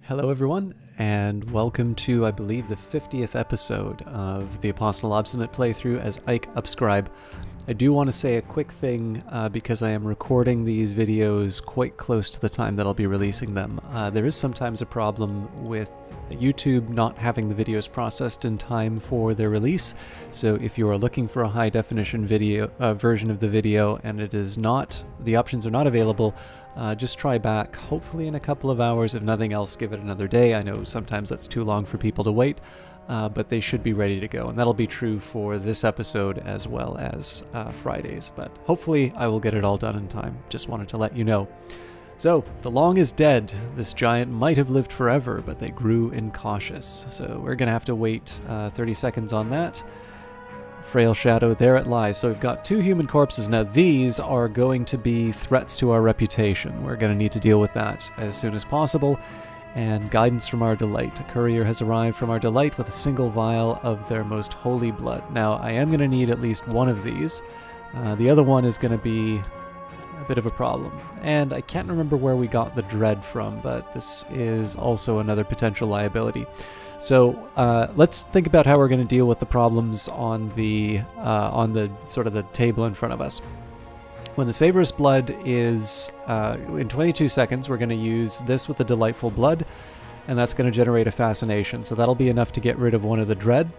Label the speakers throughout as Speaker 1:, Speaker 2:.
Speaker 1: Hello everyone, and welcome to, I believe, the 50th episode of the Apostle Obsonate playthrough as Ike Upscribe. I do want to say a quick thing because I am recording these videos quite close to the time that I'll be releasing them. There is sometimes a problem with YouTube not having the videos processed in time for their release, so if you are looking for a high definition video version of the video and it is not, the options are not available, just try back, hopefully in a couple of hours. If nothing else, give it another day. I know sometimes that's too long for people to wait, but they should be ready to go. And that'll be true for this episode as well as Fridays. But hopefully I will get it all done in time. Just wanted to let you know. So, the long is dead. This giant might have lived forever, but they grew incautious. So we're going to have to wait 30 seconds on that. Frail shadow, there it lies. So we've got two human corpses. Now these are going to be threats to our reputation. We're going to need to deal with that as soon as possible. And guidance from our delight. A courier has arrived from our delight with a single vial of their most holy blood. Now I am going to need at least one of these. The other one is going to be a bit of a problem. And I can't remember where we got the dread from, but this is also another potential liability. So let's think about how we're going to deal with the problems on the sort of the table in front of us. When the Savorous Blood is in 22 seconds, we're going to use this with the Delightful Blood, and that's going to generate a Fascination. So that'll be enough to get rid of one of the dread.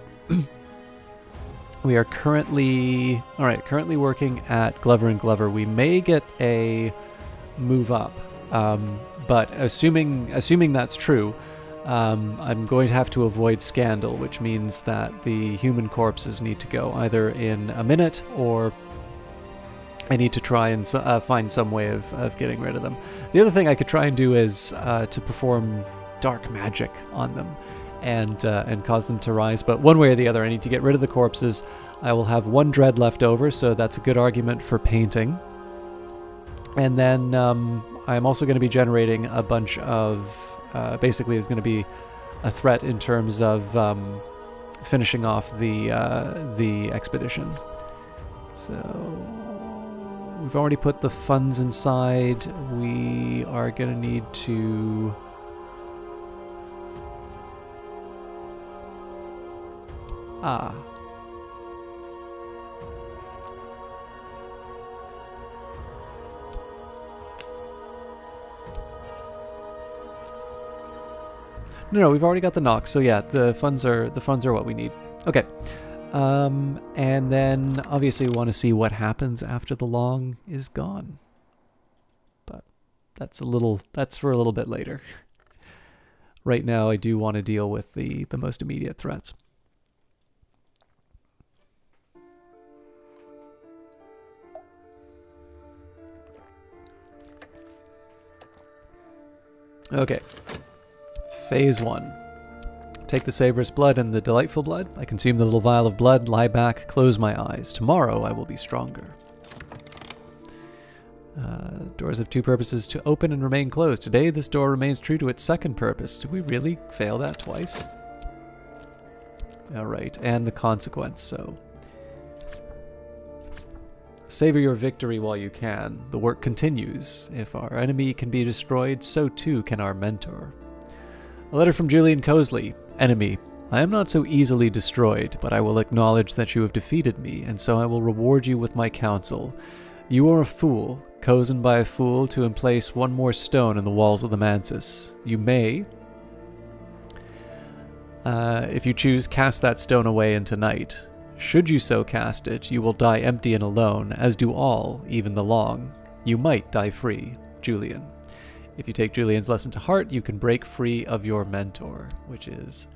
Speaker 1: We are currently working at Glover and Glover. We may get a move up, but assuming that's true. I'm going to have to avoid Scandal, which means that the human corpses need to go either in a minute, or I need to try and find some way of getting rid of them. The other thing I could try and do is to perform dark magic on them and cause them to rise, but one way or the other I need to get rid of the corpses. I will have one dread left over, so that's a good argument for painting. And then I'm also going to be generating a bunch of basically is going to be a threat in terms of finishing off the expedition. So we've already put the funds inside. We are going to need to No, we've already got the knock, so yeah, the funds are what we need. Okay, and then obviously we want to see what happens after the long is gone, but that's for a little bit later. Right now, I do want to deal with the most immediate threats. Okay. Phase 1. Take the Savorous Blood and the Delightful Blood. I consume the little vial of blood, lie back, close my eyes. Tomorrow I will be stronger. Doors have two purposes: to open and remain closed. Today this door remains true to its second purpose. Did we really fail that twice? Alright, and the consequence, so. Savor your victory while you can. The work continues. If our enemy can be destroyed, so too can our mentor. A letter from Julian Cosley. Enemy, I am not so easily destroyed, but I will acknowledge that you have defeated me, and so I will reward you with my counsel. You are a fool, cozened by a fool to emplace one more stone in the walls of the Mansis. You may, if you choose, cast that stone away into night. Should you so cast it, you will die empty and alone, as do all, even the long. You might die free. Julian. If you take Julian's lesson to heart, you can break free of your mentor, which is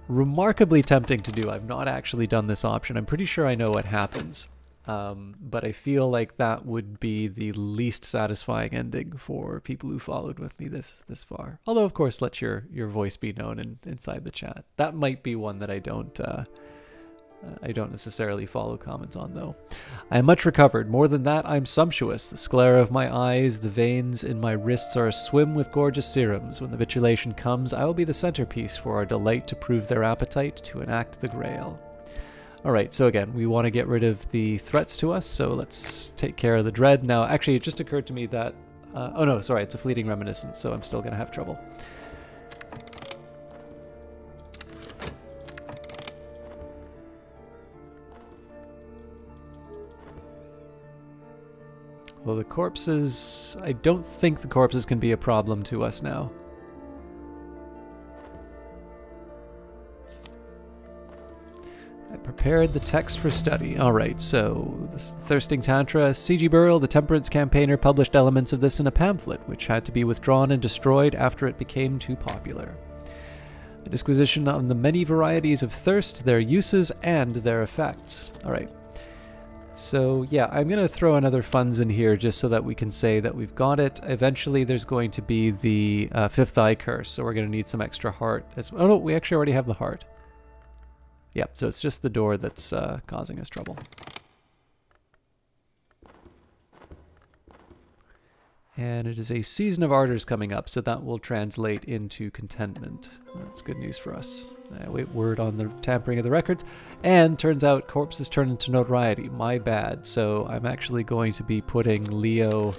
Speaker 1: remarkably tempting to do. I've not actually done this option. I'm pretty sure I know what happens, but I feel like that would be the least satisfying ending for people who followed with me this far. Although, of course, let your voice be known inside the chat. That might be one that I don't necessarily follow comments on, though. I am much recovered. More than that, I am sumptuous. The sclera of my eyes, the veins in my wrists are aswim with gorgeous serums. When the vitulation comes, I will be the centerpiece for our delight to prove their appetite, to enact the grail. Alright, so again, we want to get rid of the threats to us, so let's take care of the dread. Now, actually, it just occurred to me that... oh no, sorry, it's a fleeting reminiscence, so I'm still going to have trouble. Well, the corpses... I don't think the corpses can be a problem to us now. I prepared the text for study. Alright, so this Thirsting Tantra. C.G. Burrell, the temperance campaigner, published elements of this in a pamphlet, which had to be withdrawn and destroyed after it became too popular. A disquisition on the many varieties of thirst, their uses, and their effects. Alright. So, yeah, I'm going to throw another funds in here just so that we can say that we've got it. Eventually, there's going to be the fifth eye curse, so we're going to need some extra heart. Oh, no, we actually already have the heart. Yep, so it's just the door that's causing us trouble. And it is a season of ardors coming up, so that will translate into contentment. That's good news for us. I wait word on the tampering of the records. And turns out corpses turn into notoriety. My bad. So I'm actually going to be putting Leo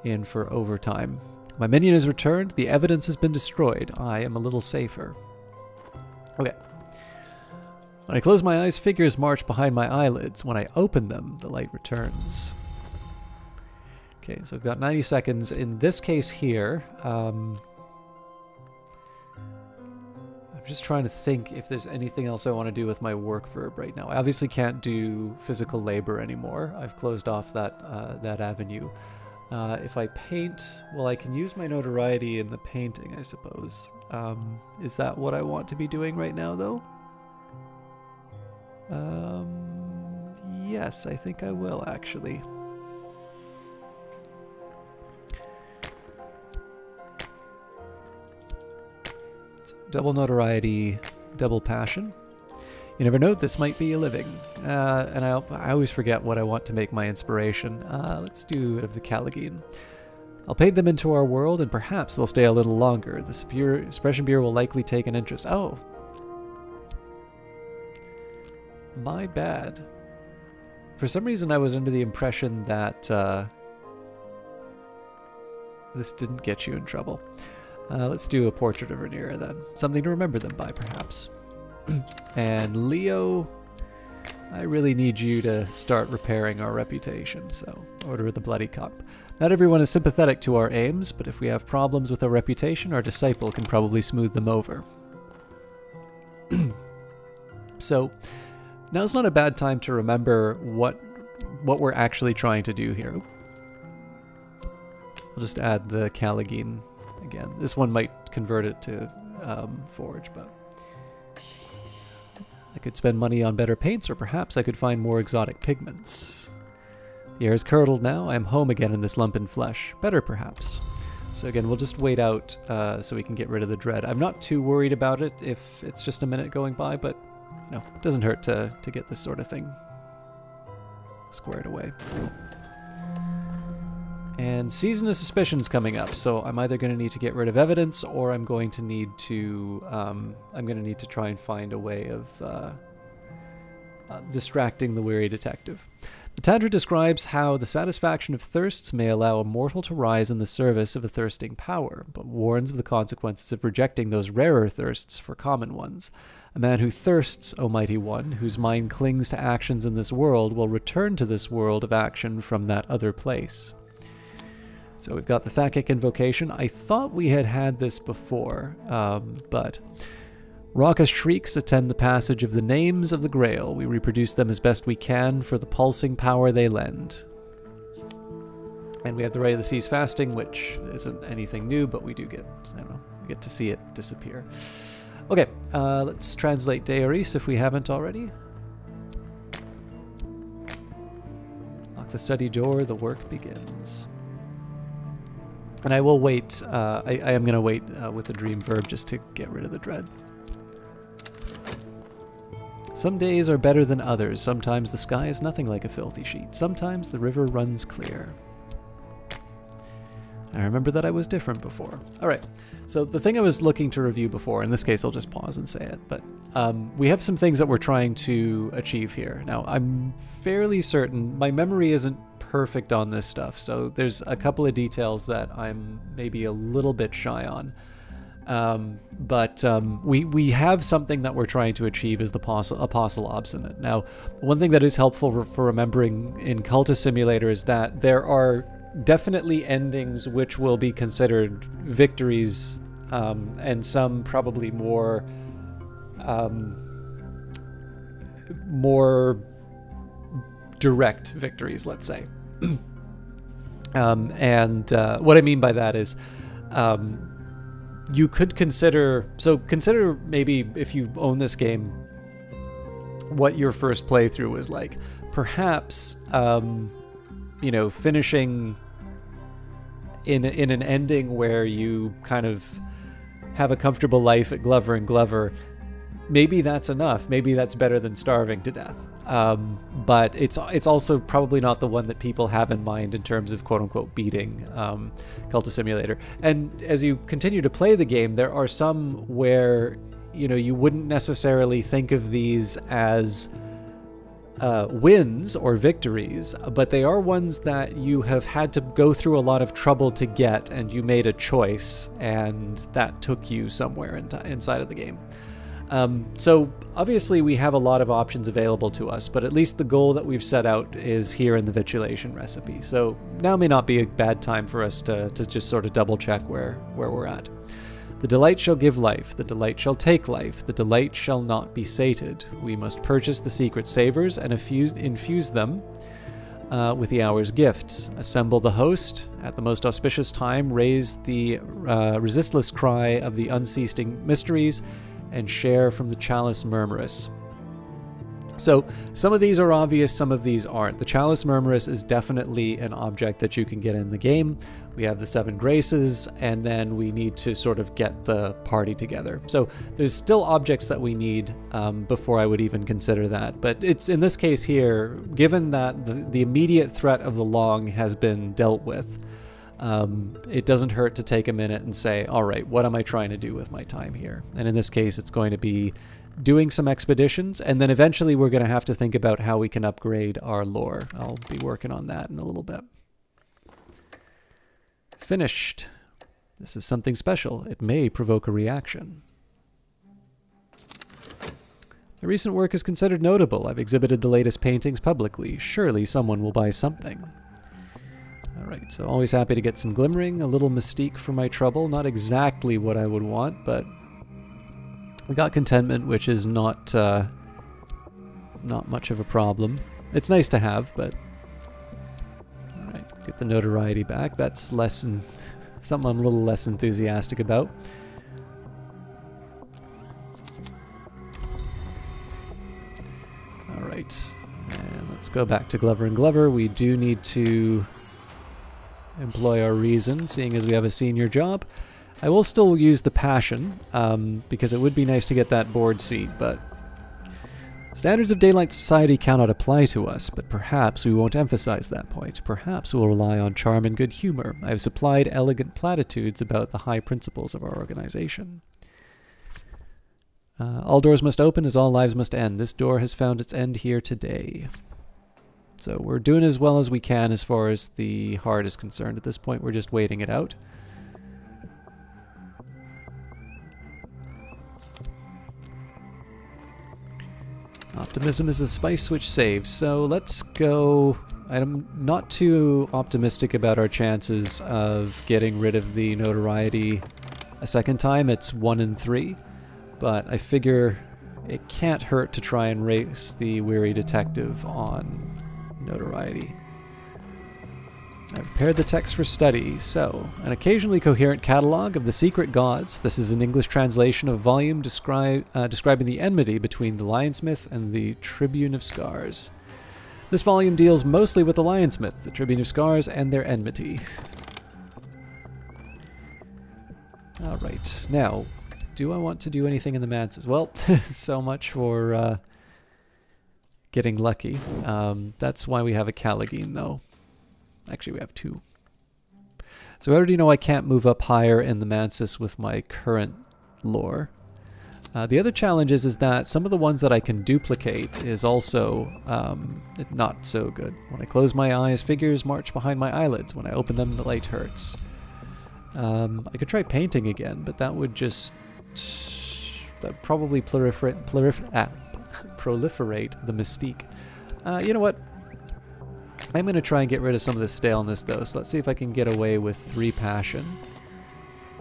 Speaker 1: in for overtime. My minion is returned. The evidence has been destroyed. I am a little safer. Okay. When I close my eyes, figures march behind my eyelids. When I open them, the light returns. Okay, so I've got 90 seconds. In this case here, I'm just trying to think if there's anything else I want to do with my work verb right now. I obviously can't do physical labor anymore. I've closed off that that avenue. If I paint, well, I can use my notoriety in the painting, I suppose. Is that what I want to be doing right now, though? Yes, I think I will, actually. Double notoriety, double passion. You never know, this might be a living. And I always forget what I want to make my inspiration. Let's do a bit of the Caligine. I'll paint them into our world, and perhaps they'll stay a little longer. The Suppression Bureau will likely take an interest. Oh. My bad. For some reason I was under the impression that this didn't get you in trouble. Let's do a portrait of Rhaenyra then. Something to remember them by, perhaps. And Leo, I really need you to start repairing our reputation, so Order of the Bloody Cup. Not everyone is sympathetic to our aims, but if we have problems with our reputation, our disciple can probably smooth them over. So, now's not a bad time to remember what we're actually trying to do here. We'll just add the Caligine again. This one might convert it to Forge, but I could spend money on better paints, or perhaps I could find more exotic pigments. The air is curdled now. I am home again in this lumpen flesh. Better, perhaps. So again, we'll just wait out so we can get rid of the dread. I'm not too worried about it if it's just a minute going by, but you know, it doesn't hurt to get this sort of thing squared away. And Season of Suspicion's coming up, so I'm either going to need to get rid of evidence, or I'm going to need to try and find a way of distracting the weary detective. The Tantra describes how the satisfaction of thirsts may allow a mortal to rise in the service of a thirsting power, but warns of the consequences of rejecting those rarer thirsts for common ones. A man who thirsts, O Mighty One, whose mind clings to actions in this world, will return to this world of action from that other place. So we've got the Thakic Invocation. I thought we had this before, but raucous shrieks attend the passage of the names of the Grail. We reproduce them as best we can for the pulsing power they lend. And we have the Ray of the Seas fasting, which isn't anything new, but we do get, I don't know, we get to see it disappear. Okay, let's translate Deoris if we haven't already. Lock the study door, the work begins. And I will wait, I am going to wait with the dream verb just to get rid of the dread. Some days are better than others. Sometimes the sky is nothing like a filthy sheet. Sometimes the river runs clear. I remember that I was different before. Alright, so the thing I was looking to review before, in this case I'll just pause and say it, but we have some things that we're trying to achieve here. Now, I'm fairly certain, my memory isn't perfect on this stuff, so there's a couple of details that I'm maybe a little bit shy on. We have something that we're trying to achieve as the Apostle Obsonate. Now, one thing that is helpful for remembering in Cultist Simulator is that there are definitely endings which will be considered victories, and some probably more direct victories, let's say. What I mean by that is, you could consider maybe, if you own this game, what your first playthrough was like. Perhaps, you know, finishing in an ending where you kind of have a comfortable life at Glover and Glover. Maybe that's enough. Maybe that's better than starving to death. But it's also probably not the one that people have in mind in terms of quote-unquote beating Cultist Simulator. And as you continue to play the game, there are some where, you know, you wouldn't necessarily think of these as wins or victories, but they are ones that you have had to go through a lot of trouble to get, and you made a choice, and that took you somewhere inside of the game. So obviously we have a lot of options available to us, but at least the goal that we've set out is here in the vitulation recipe. So now may not be a bad time for us to just sort of double check where we're at. The delight shall give life, the delight shall take life, the delight shall not be sated. We must purchase the secret savors and infuse them with the hour's gifts. Assemble the host. At the most auspicious time, raise the resistless cry of the unceasing mysteries, and share from the chalice murmurous. So some of these are obvious, some of these aren't. The chalice murmurous is definitely an object that you can get in the game. We have the 7 graces, and then we need to sort of get the party together. So there's still objects that we need before I would even consider that. But it's, in this case here, given that the immediate threat of the long has been dealt with, it doesn't hurt to take a minute and say, all right, what am I trying to do with my time here? And in this case, it's going to be doing some expeditions, and then eventually we're going to have to think about how we can upgrade our lore. I'll be working on that in a little bit. Finished. This is something special. It may provoke a reaction. The recent work is considered notable. I've exhibited the latest paintings publicly. Surely someone will buy something. Alright, so always happy to get some glimmering, a little mystique for my trouble. Not exactly what I would want, but we got contentment, which is not much of a problem. It's nice to have, but alright, get the notoriety back. That's something I'm a little less enthusiastic about. Alright, and let's go back to Glover and Glover. We do need to employ our reason, seeing as we have a senior job. I will still use the passion, because it would be nice to get that board seat, but standards of daylight society cannot apply to us, but perhaps we won't emphasize that point. Perhaps we'll rely on charm and good humor. I have supplied elegant platitudes about the high principles of our organization. All doors must open as all lives must end. This door has found its end here today. So we're doing as well as we can as far as the heart is concerned. At this point, we're just waiting it out. Optimism is the spice which saves. So let's go. I'm not too optimistic about our chances of getting rid of the notoriety a second time. It's 1 in 3. But I figure it can't hurt to try and race the weary detective on notoriety. I've prepared the text for study. So, an occasionally coherent catalog of the secret gods. This is an English translation of volume describing the enmity between the Lionsmith and the Tribune of Scars. This volume deals mostly with the Lionsmith, the Tribune of Scars, and their enmity. Alright, now, do I want to do anything in the manses? Well, so much for getting lucky. That's why we have a Callagine, though. Actually, we have 2. So I already know I can't move up higher in the mansis with my current lore. The other challenge is that some of the ones that I can duplicate is also not so good. When I close my eyes, figures march behind my eyelids. When I open them, the light hurts. I could try painting again, but that would just... that'd probably proliferate the mystique. You know what? I'm going to try and get rid of some of the staleness, though, so let's see if I can get away with 3 passion.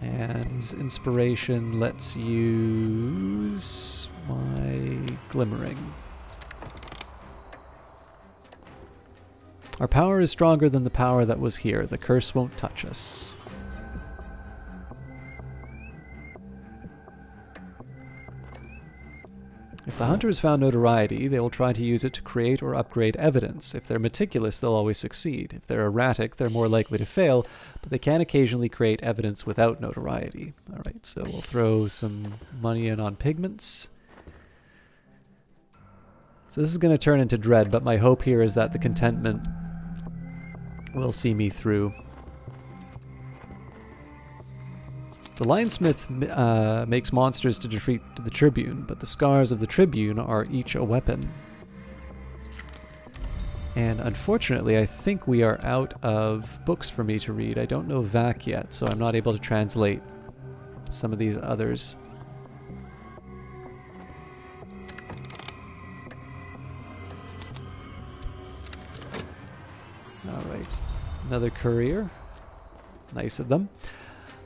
Speaker 1: And his inspiration, let's use my glimmering. Our power is stronger than the power that was here. The curse won't touch us. If the hunter has found notoriety, they will try to use it to create or upgrade evidence. If they're meticulous, they'll always succeed. If they're erratic, they're more likely to fail, but they can occasionally create evidence without notoriety. Alright, so we'll throw some money in on pigments. So this is going to turn into dread, but my hope here is that the contentment will see me through. The lionsmith makes monsters to defeat the tribune, but the scars of the tribune are each a weapon. And unfortunately, I think we are out of books for me to read. I don't know Thakic yet, so I'm not able to translate some of these others. Alright, another courier. Nice of them.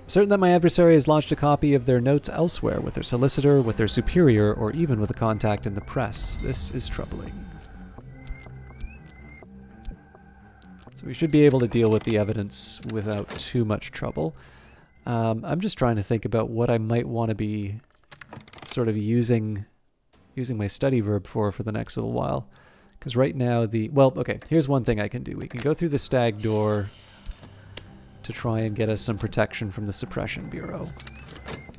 Speaker 1: Certain that my adversary has lodged a copy of their notes elsewhere, with their solicitor, with their superior, or even with a contact in the press. This is troubling. So we should be able to deal with the evidence without too much trouble. I'm just trying to think about what I might want to be sort of using my study verb for the next little while. Because right now well, okay, here's one thing I can do. We can go through the stag door to try and get us some protection from the Suppression Bureau.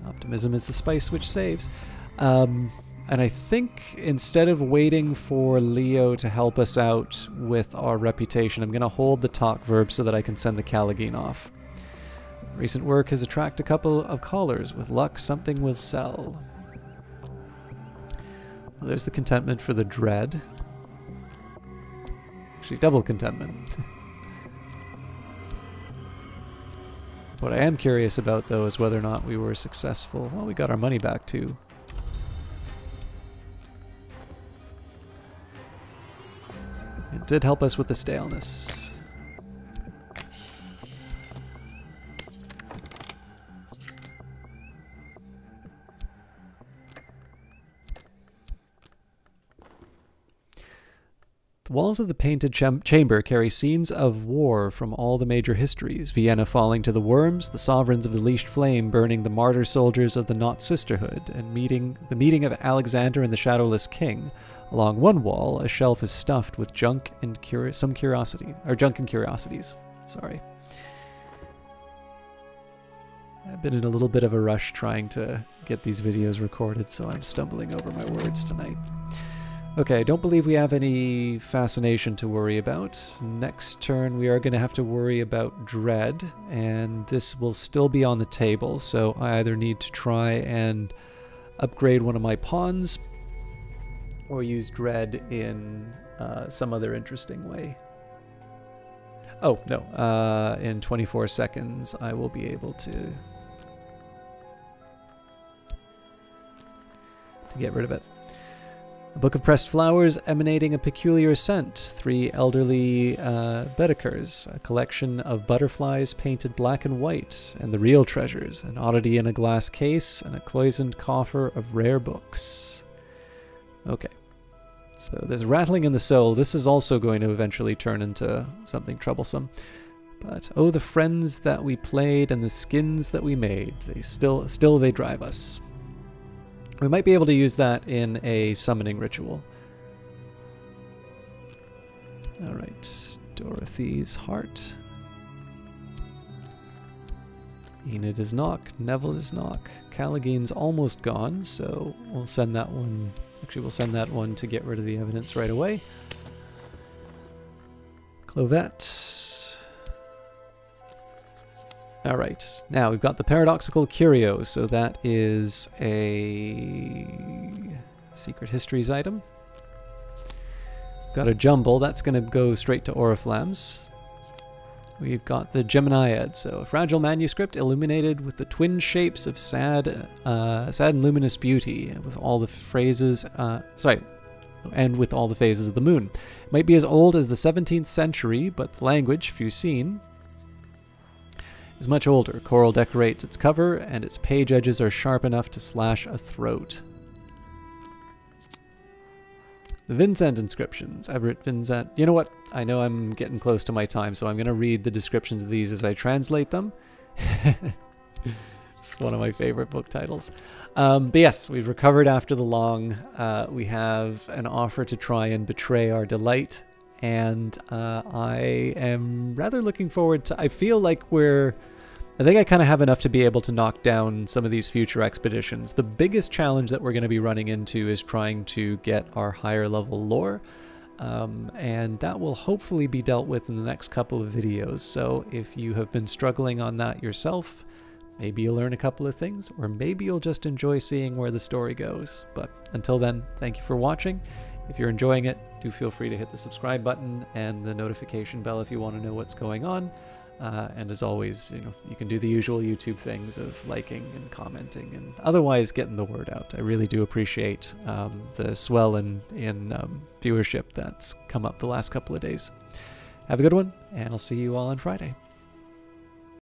Speaker 1: Optimism is the spice which saves. And I think instead of waiting for Leo to help us out with our reputation, I'm going to hold the talk verb so that I can send the Callagine off. Recent work has attracted a couple of callers. With luck, something will sell. Well, there's the contentment for the dread. Actually, double contentment. What I am curious about, though, is whether or not we were successful. Well, we got our money back, too. It did help us with the staleness. The walls of the painted chamber carry scenes of war from all the major histories. Vienna falling to the worms, the sovereigns of the leashed flame burning the martyr soldiers of the Knot Sisterhood, and the meeting of Alexander and the Shadowless King. Along one wall, a shelf is stuffed with junk and junk and curiosities. Sorry. I've been in a little bit of a rush trying to get these videos recorded, so I'm stumbling over my words tonight. Okay, I don't believe we have any fascination to worry about. Next turn we are going to have to worry about dread, and this will still be on the table, so I either need to try and upgrade one of my pawns or use dread in some other interesting way. Oh, no, in 24 seconds I will be able to get rid of it. A book of pressed flowers emanating a peculiar scent. 3 elderly Baedekers. A collection of butterflies painted black and white. And the real treasures. An oddity in a glass case. And a cloisoned coffer of rare books. Okay. So there's rattling in the soul. This is also going to eventually turn into something troublesome. But oh, the friends that we played and the skins that we made. They still they drive us. We might be able to use that in a summoning ritual. Alright, Dorothy's heart. Enid is knock, Neville is knock. Callagine's almost gone, so we'll send that one. Actually, we'll send that one to get rid of the evidence right away. Clovette. Alright, now we've got the Paradoxical Curio, so that is a Secret Histories item. Got a Jumble, that's going to go straight to Oriflamme's. We've got the Gemini Head, so a fragile manuscript illuminated with the twin shapes of sad and luminous beauty, with all the phrases, and with all the phases of the moon. It might be as old as the 17th century, but the language, few seen, is much older. Coral decorates its cover, and its page edges are sharp enough to slash a throat. The Vincent inscriptions. Everett Vincent. You know what? I know I'm getting close to my time, so I'm going to read the descriptions of these as I translate them. It's one of my favorite book titles. But yes, we've recovered after the long. We have an offer to try and betray our delight, and I am rather looking forward to... I feel like I think I kind of have enough to be able to knock down some of these future expeditions. The biggest challenge that we're going to be running into is trying to get our higher level lore, and that will hopefully be dealt with in the next couple of videos. So if you have been struggling on that yourself, maybe you'll learn a couple of things, or maybe you'll just enjoy seeing where the story goes. But until then, thank you for watching. If you're enjoying it, do feel free to hit the subscribe button and the notification bell if you want to know what's going on. And as always, you can do the usual YouTube things of liking and commenting and otherwise getting the word out. I really do appreciate the swell in viewership that's come up the last couple of days. Have a good one, and I'll see you all on Friday.